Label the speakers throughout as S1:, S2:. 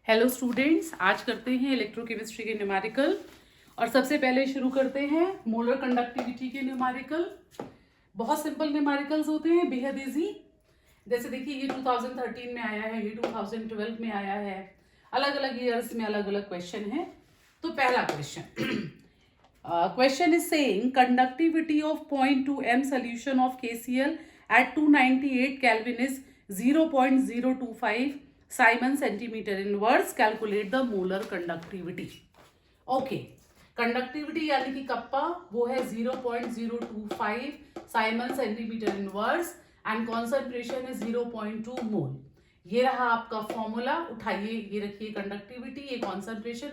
S1: Hello students, आज करते हैं इलेक्ट्रोकेमिस्ट्री के न्यूमेरिकल और सबसे पहले शुरू करते हैं मोलर कंडक्टिविटी के न्यूमेरिकल। बहुत सिंपल न्यूमेरिकल्स होते हैं, बेहद इजी। जैसे देखिए ये 2013 में आया है, ये 2012 में आया है, अलग अलग ईयर्स में अलग अलग क्वेश्चन है। तो पहला question question is saying conductivity of 0.2 m solution of KCl at 298 Kelvin is 0.025 Simon centimeter inverse. Calculate the molar conductivity. Okay, conductivity यानी कि कप्पा वो है 0.025 Simon centimetre inverse and concentration है 0.2 मोल। ये रहा आपका फॉर्मूला, उठाइए, ये रखिए कंडक्टिविटी, ये कॉन्सेंट्रेशन।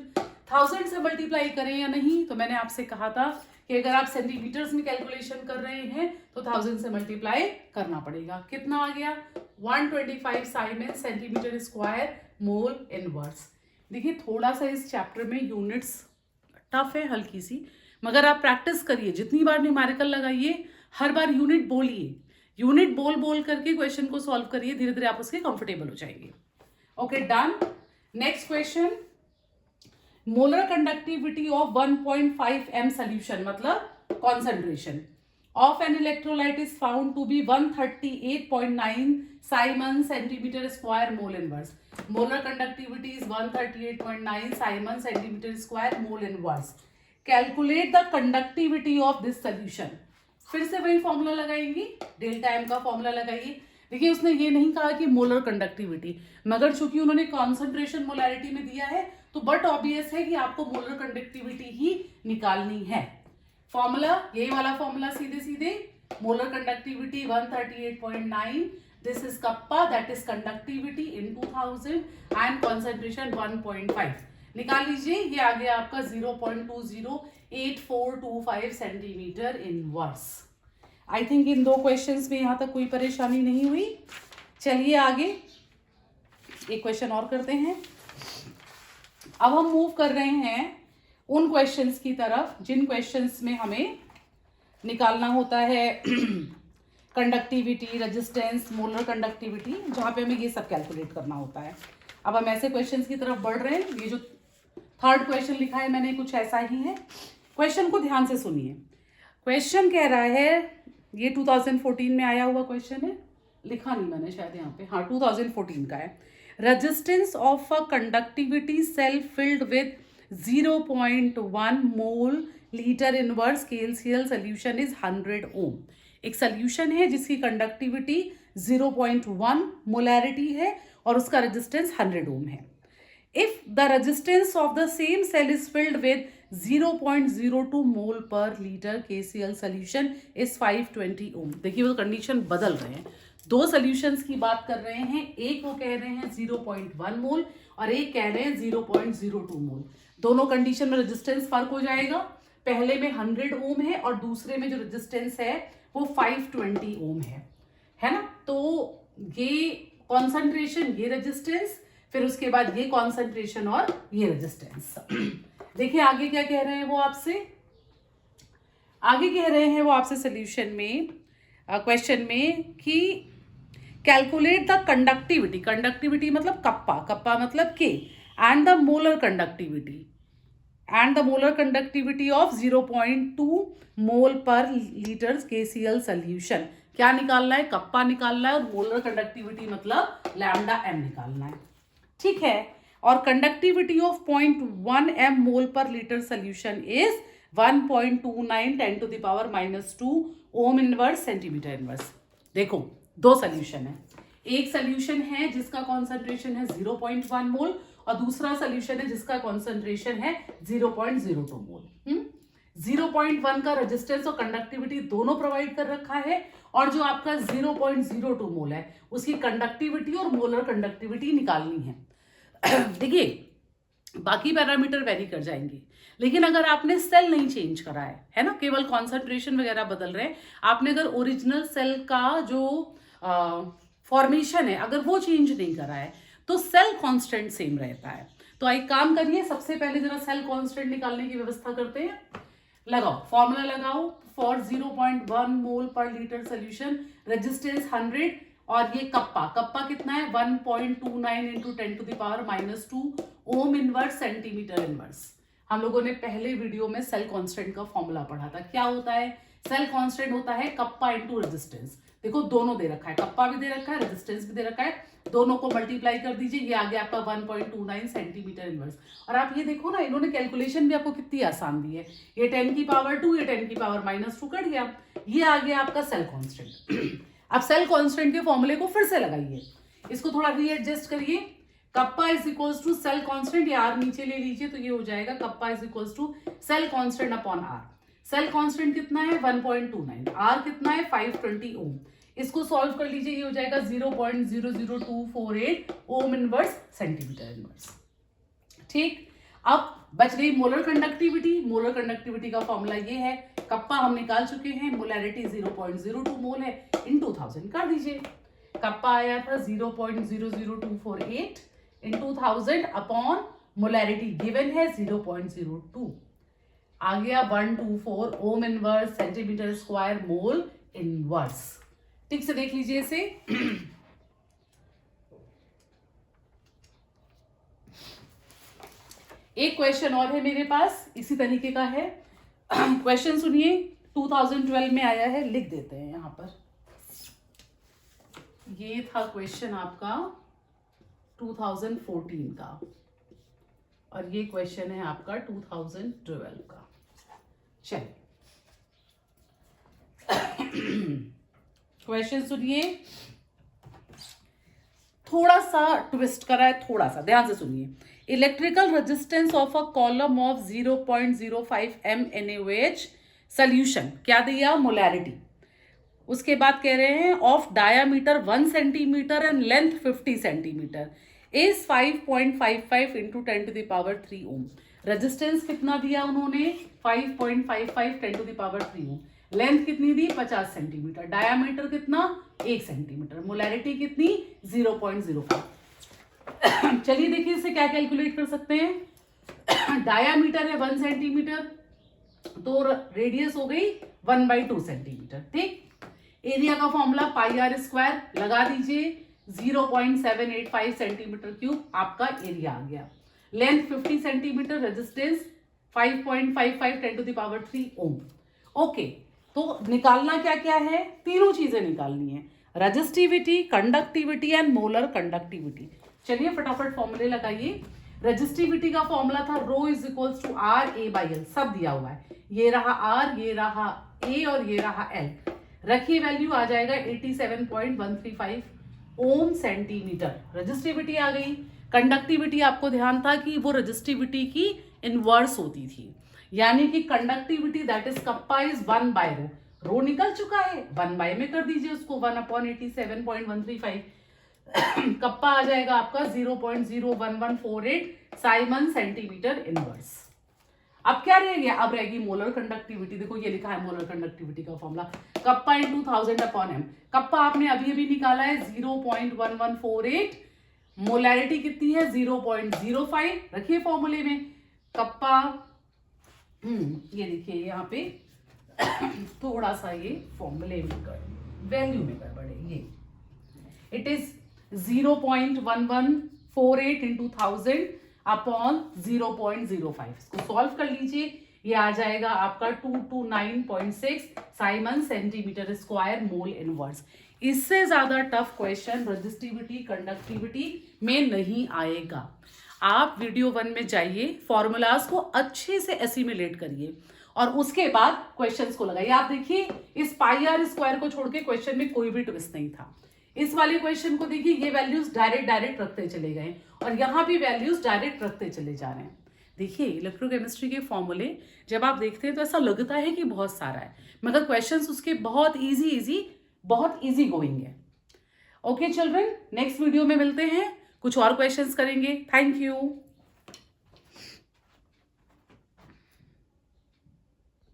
S1: 1000 से मल्टीप्लाई करें या नहीं, तो मैंने आपसे कहा था कि अगर आप सेंटीमीटर्स में कैलकुलेशन कर रहे हैं तो 1000 से मल्टीप्लाई करना पड़ेगा। कितना आ गया? 125 Simon centimetre square mole inverse. देखिए थोड़ा सा इस चैप्टर में यूनिट्स टफ है, हल्की सी, मगर आप प्रैक्टिस करिए, जितनी बार न्यूमेरिकल लगाइए हर बार यूनिट बोलिए, यूनिट बोल बोल करके क्वेश्चन को सॉल्व करिए, धीरे धीरे आप उसके कंफर्टेबल हो जाएंगे। Okay, done. Next question, molar conductivity of 1.5 m solution मतलब concentration of an electrolyte is found to be 138.9 siemens centimetre square mole inverse. Molar conductivity is 138.9 siemens centimetre square mole inverse. Calculate the conductivity of this solution. फिर से वही formula लगाएंगी, delta M का फॉर्मूला लगाइए। देखिए उसने ये नहीं कहा कि मोलर कंडक्टिविटी, मगर चूंकि उन्होंने कॉन्सेंट्रेशन मोलैरिटी में दिया है तो बट ऑब्वियस है कि आपको मोलर कंडक्टिविटी ही निकालनी है। फॉर्मूला यही वाला फॉर्मूला, सीधे सीधे molar conductivity 138.9, this is kappa, that is conductivity in 2000 and concentration 1.5 निकाल लीजिए। ये आ गया आपका 0.208425 centimetre inverse. I think in दो क्वेश्चंस में यहां तक कोई परेशानी नहीं हुई। चलिए आगे एक क्वेश्चन और करते हैं। अब हम मूव कर रहे हैं उन क्वेश्चंस की तरफ जिन क्वेश्चंस में हमें निकालना होता है कंडक्टिविटी, रेजिस्टेंस, मोलर कंडक्टिविटी, जहां पे हमें ये सब कैलकुलेट करना होता है। अब हम ऐसे क्वेश्चंस की तरफ बढ़ रहे हैं। ये जो थर्ड क्वेश्चन लिखा है मैंने, कुछ ऐसा ही है। क्वेश्चन को ध्यान से सुनिए। क्वेश्चन कह रहा है, ये 2014 में आया हुआ क्वेश्चन है, लिखा नहीं मैंने शायद यहाँ पे, हाँ 2014 का है। Resistance of a conductivity cell filled with 0.1 mole litre inverse KCl solution is 100 ohm. एक सोल्यूशन है जिसकी कंडक्टिविटी 0.1 मोलैरिटी है और उसका रेजिस्टेंस 100 ओम है। If the resistance of the same cell is filled with 0.02 mole per liter KCl solution is 520 ohm। देखिए वो condition बदल रहे हैं, दो सॉल्यूशंस की बात कर रहे हैं। एक वो कह रहे हैं 0.1 मोल और एक कह रहे हैं 0.02 मोल। दोनों कंडीशन में रेजिस्टेंस फर्क हो जाएगा। पहले में 100 ओम है और दूसरे में जो रेजिस्टेंस है वो 520 ओम है ना। तो ये कॉन्सेंट्रेशन, ये रेजिस्टेंस, फिर उसके बाद ये कॉन्सेंट्रेशन और ये रेजिस्टेंस। देखिए आगे क्या कह रहे हैं वो आपसे, आगे कह रहे हैं वो आपसे सोल्यूशन में, क्वेश्चन में कि कैलकुलेट द कंडक्टिविटी, कंडक्टिविटी मतलब कप्पा, कप्पा मतलब के, and the molar conductivity, and the molar conductivity of 0.2 मोल पर लीटर KCl सोल्यूशन। क्या निकालना है? कप्पा निकालना है और मोलर कंडक्टिविटी मतलब लैम्डा m निकालना है, ठीक है। और कंडक्टिविटी ऑफ 0.1 m मोल पर litre solution is 1.29 10⁻⁻2 ohm inverse centimetre inverse. देखो दो सोल्यूशन है, एक सोल्यूशन है जिसका कॉन्सेंट्रेशन है 0.1 मोल और दूसरा सोल्यूशन है जिसका कॉन्सेंट्रेशन है 0.02 मोल। 0.1 का रेजिस्टेंस और कंडक्टिविटी दोनों प्रोवाइड कर रखा है और जो आपका 0.02 मोल है उसकी कंडक्टिविटी और मोलर कंडक्टिविटी निकालनी है। देखिए बाकी पैरामीटर वेरी कर जाएंगे, लेकिन अगर आपने सेल नहीं चेंज करा है ना, केवल कॉन्सेंट्रेशन वगैरह बदल रहे हैं, आपने अगर ओरिजिनल सेल का जो फॉर्मेशन है अगर वो चेंज नहीं करा है तो सेल कांस्टेंट सेम रहता है। तो एक काम करिए, सबसे पहले जरा सेल कांस्टेंट निकालने की व्यवस्था करते हैं। लगाओ फॉर्मूला, लगाओ फॉर 0.1 मोल पर लीटर सोल्यूशन, रेजिस्टेंस 100 और ये कप्पा, कप्पा कितना है 1.29 into 10⁻⁻2 ohm inverse centimetre inverse. हम लोगों ने पहले वीडियो में सेल कांस्टेंट का फॉर्मूला पढ़ा था। क्या होता है? सेल कांस्टेंट होता है कप्पा इंटू रेजिस्टेंस। देखो दोनों दे रखा है, कप्पा भी दे रखा है, रेजिस्टेंस भी दे रखा है, दोनों को मल्टीप्लाई कर दीजिए, ये आ गया आपका 1.29 सेंटीमीटर इनवर्स। और आप ये देखो ना, इन्होंने कैलकुलेशन भी आपको कितनी आसान दी है। ये 10⁻², ये 10⁻⁻2 कट गया, ये आ गया आपका सेल कांस्टेंट। अब सेल कांस्टेंट के फॉर्मूले को फिर से लगाइए, इसको थोड़ा रीएडजस्ट करिए। Kappa is equals to cell constant, ये आर नीचे ले लीजिए तो ये हो जाएगा kappa is equals to cell constant upon R. Cell constant कितना है 1.29, आर कितना है 520 ओम। इसको सॉल्व कर लीजिए, ये हो जाएगा 0.00248 ओम इनवर्स सेंटीमीटर इनवर्स। ठीक, अब बच गई मोलर कंडक्टिविटी। मोलर कंडक्टिविटी का फॉर्मूला ये है, कप्पा हम निकाल चुके हैं, मोलैरिटी 0.02 मोल है, इन 2000 कर दीजिए। कप्पा आया था 0.00248 इन 2000 अपॉन मोलैरिटी गिवन है 0.02, आ गया 124 ohm inverse centimetre square mole inverse. ठीक से देख लीजिए इसे। एक क्वेश्चन और है मेरे पास, इसी तरीके का है। क्वेश्चन सुनिए, 2012 में आया है, लिख देते हैं यहां पर। ये था क्वेश्चन आपका 2014 का और ये क्वेश्चन है आपका 2012 का। चलिए क्वेश्चन सुनिए, थोड़ा सा ट्विस्ट करा है, थोड़ा सा ध्यान से सुनिए। Electrical resistance of a column of 0.05 mNaOH solution, क्या दिया? मोलैरिटी। उसके बाद कह रहे हैं of diameter 1 centimetre and length 50 centimetre is 5.55 into 10⁻³ ohm. Resistance कितना दिया उन्होंने? 5.55 10⁻³ ओम। लेंथ कितनी दी? 50 सेंटीमीटर। डायामीटर कितना? 1 सेंटीमीटर। मोलैरिटी कितनी? 0.05। चलिए देखिए इसे क्या कैलकुलेट कर सकते हैं। डायामीटर है 1 सेंटीमीटर, तो रेडियस हो गई 1/2 सेंटीमीटर। ठीक, एरिया का फॉर्मूला πr² लगा दीजिए, 0.785 सेंटीमीटर क्यूब आपका एरिया आ गया। Length 50 centimetre, resistance 5.55 10⁻³ ohm. Okay, तो निकालना क्या क्या है? तीनों चीजें निकालनी है, resistivity, conductivity and molar conductivity. चलिए फटाफट फॉर्मूले लगाइए। रेजिस्टिविटी का फॉर्मूला था rho is equals to R A by L, सब दिया हुआ है, ये रहा आर, ये रहा ए और ये रहा एल। रखिए वैल्यू आ जाएगा 87.135 ओम सेंटीमीटर। रेजिस्टिविटी आ गई। कंडक्टिविटी आपको ध्यान था कि वो रेजिस्टिविटी की इनवर्स होती थी, यानी कि conductivity that is kappa is 1/रो। रो निकल चुका है, 1/, में कर दीजिए उसको, 1/87.135। कप्पा आ जाएगा आपका 0.01148 साइमन सेंटीमीटर इनवर्स। अब क्या रह गया? अब रहेगी मोलर कंडक्टिविटी। देखो ये लिखा है मोलर कंडक्टिविटी का फॉर्मूला, कप्पा इन 2000 अपॉन एम। कप्पा आपने अभी अभी निकाला है 0.1148, मोलैरिटी कितनी है 0.05। रखिए फॉर्मूले में कप्पा, ये देखिए यहाँ पे थोड़ा सा ये फॉर्मूले में वैल्यू में गड़बड़ है, ये इट इज 0.1148 इंटू 1000 अपॉन 0.05। इसको सॉल्व कर लीजिए, ये आ जाएगा आपका 229.6 Simon centimetre square mole inverse. इससे ज्यादा टफ क्वेश्चन रेजिस्टिविटी कंडक्टिविटी में नहीं आएगा। आप वीडियो 1 में जाइए, फॉर्मूलाज को अच्छे से एसिमिलेट करिए और उसके बाद क्वेश्चंस को लगाइए। आप देखिए इस πr² को छोड़ के क्वेश्चन में कोई भी ट्विस्ट नहीं था। इस वाले क्वेश्चन को देखिए, ये वैल्यूज डायरेक्ट रखते चले गए और यहाँ भी वैल्यूज डायरेक्ट रखते चले जा रहे हैं। देखिए इलेक्ट्रोकेमिस्ट्री के फॉर्मूले जब आप देखते हैं तो ऐसा लगता है कि बहुत सारा है, मगर क्वेश्चंस उसके बहुत इजी गोइंग है। ओके चिल्ड्रन, नेक्स्ट वीडियो में मिलते हैं, कुछ और क्वेश्चंस करेंगे। Thank you.